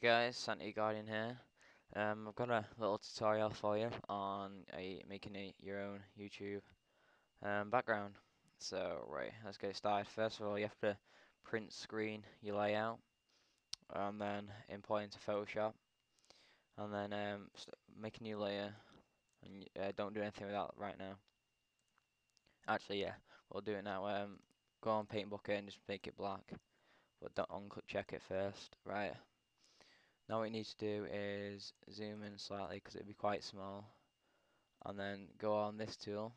Guys, Santi Guardian here. I've got a little tutorial for you on making your own YouTube background. So right, let's get started. First of all, you have to print screen your layout, and then import into Photoshop, and then make a new layer. And don't do anything with that right now. Actually, yeah, we'll do it now. Go on Paint Bucket and just make it black, but don't uncheck it first. Right. Now what you need to do is zoom in slightly because it'll be quite small, and then go on this tool,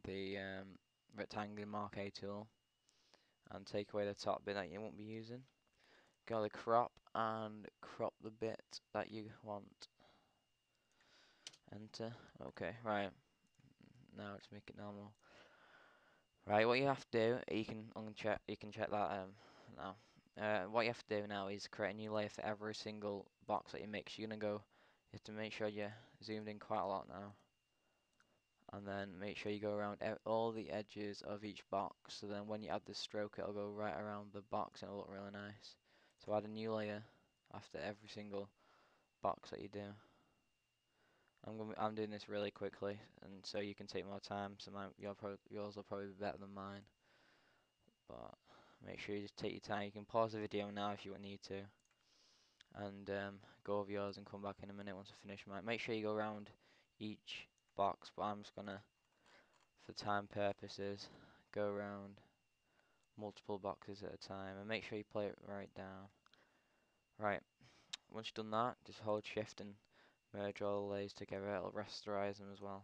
the rectangular marquee tool, and take away the top bit that you won't be using. Go to crop and crop the bit that you want. Enter. Okay, right. Now just make it normal. Right, what you have to do, you can check that now. What you have to do now is create a new layer for every single box that you make. So you're gonna go. You have to make sure you're zoomed in quite a lot now, and then make sure you go around all the edges of each box. So then when you add the stroke, it'll go right around the box and it'll look really nice. So add a new layer after every single box that you do. I'm doing this really quickly, and so you can take more time. So yours will probably be better than mine. But make sure you just take your time. You can pause the video now if you need to, and go over yours and come back in a minute once I finish mine. Make sure you go around each box, but I'm just gonna, for time purposes, go around multiple boxes at a time, and make sure you play it right down. Right, once you've done that, just hold shift and merge all the layers together. It'll rasterize them as well,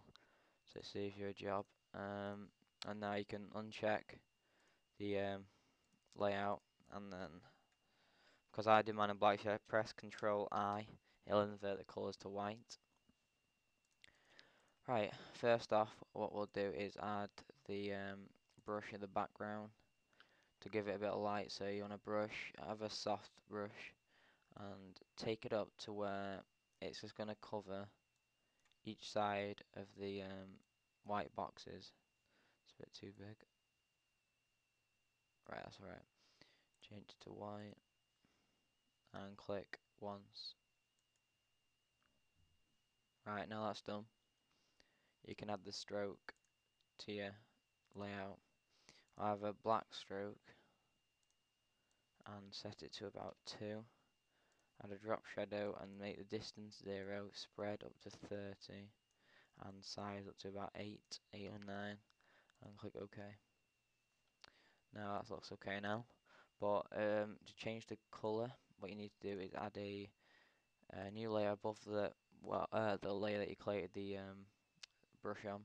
so it saves you a job. And now you can uncheck the layout, and then, because I do mine in black, so I press Control I, it'll invert the colours to white. Right, first off, what we'll do is add the brush in the background to give it a bit of light. So you want a brush, have a soft brush, and take it up to where it's just going to cover each side of the white boxes. It's a bit too big. Right, that's alright. Change it to white and click once. Right, now that's done, you can add the stroke to your layout. I have a black stroke and set it to about 2. Add a drop shadow and make the distance 0, spread up to 30, and size up to about 8 or 9, and click OK. Now that looks okay now, but to change the colour, what you need to do is add a new layer above the layer that you created the brush on,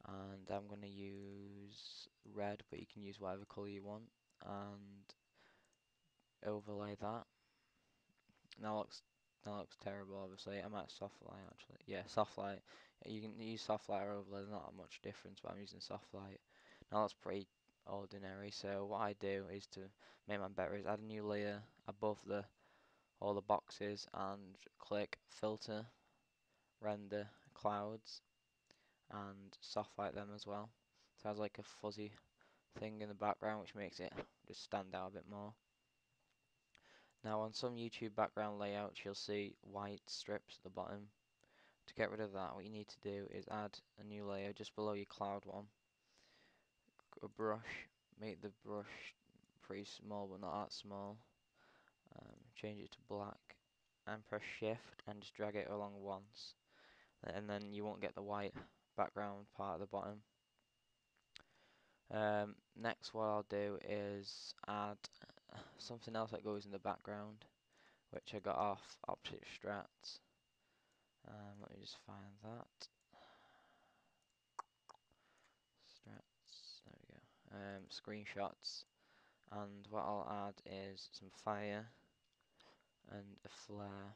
and I'm going to use red, but you can use whatever colour you want, and overlay that. Now looks terrible, obviously. I might soft light actually. Yeah, soft light. You can use soft light or overlay, there's not much difference, but I'm using soft light. Now that's pretty ordinary, so what I do is to make mine better is add a new layer above all the boxes and click filter, render clouds, and soft light them as well. So it has like a fuzzy thing in the background which makes it just stand out a bit more. Now on some YouTube background layouts you'll see white strips at the bottom. To get rid of that, what you need to do is add a new layer just below your cloud one. A brush, make the brush pretty small but not that small. Change it to black and press shift and just drag it along once, and then you won't get the white background part at the bottom. Next what I'll do is add something else that goes in the background, which I got off Optic Strats. Let me just find that. Strats, there we go. Screenshots, and what I'll add is some fire and a flare,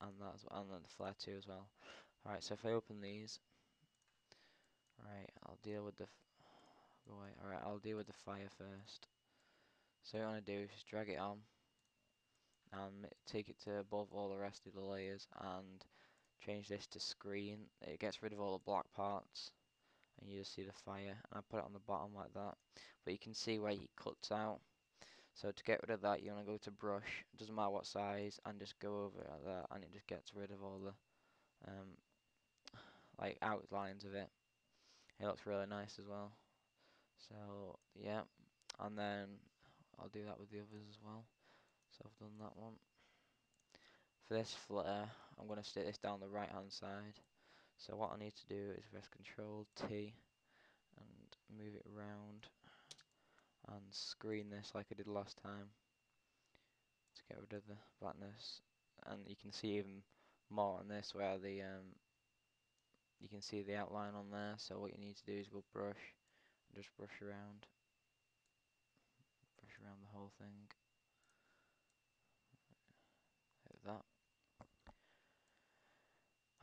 and then the flare too as well. Alright, so if I open these, right, I'll deal with the Alright, I'll deal with the fire first. So what I want to do is just drag it on and take it to above all the rest of the layers and change this to screen. It gets rid of all the black parts and you just see the fire, and I put it on the bottom like that, but you can see where it cuts out. So to get rid of that, you want to go to brush, doesn't matter what size, and just go over it like that, and it just gets rid of all the um, like outlines of it. It looks really nice as well. So yeah, and then I'll do that with the others as well. So I've done that one. For this flare, I'm going to stick this down the right hand side. So what I need to do is press Control T and move it around and screen this like I did last time to get rid of the blackness. And you can see even more on this where the you can see the outline on there. So what you need to do is go brush and just brush around the whole thing like that.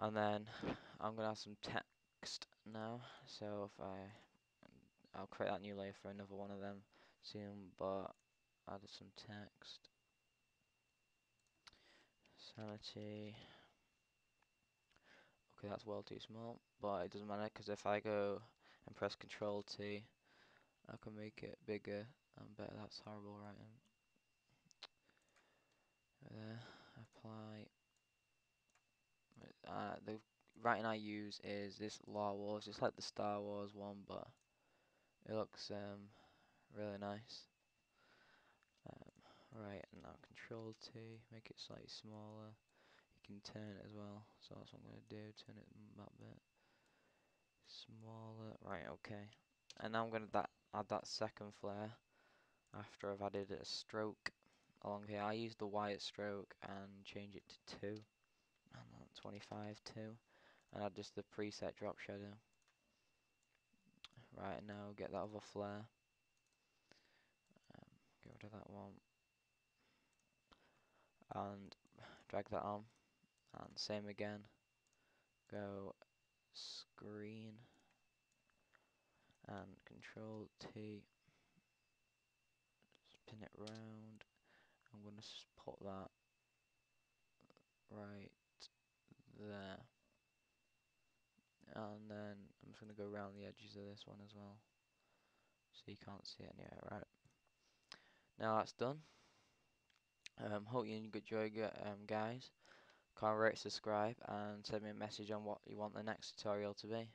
And then I'm gonna have some text now. So if I'll create that new layer for another one of them soon, but added some text. Sanity. Okay, that's well too small, but it doesn't matter because if I go and press Control T, I can make it bigger and better. That's horrible writing. There, apply. The writing I use is this Star Wars. It's like the Star Wars one, but it looks really nice. Right, and now Control T, make it slightly smaller. You can turn it as well, so that's what I'm going to do, turn it that bit smaller. Right, okay. And now I'm going to add that second flare after I've added a stroke along here. I use the white stroke and change it to 2, and then 25 2, and add just the preset drop shadow. Right, now get that other flare, get rid of that one, and drag that on, and same again, go screen and Control T, spin it round. I'm going to put that right there, and then I'm just going to go around the edges of this one as well, so you can't see it anywhere. Right, now that's done. Hope you enjoyed it, guys. Can't rate, subscribe, and send me a message on what you want the next tutorial to be.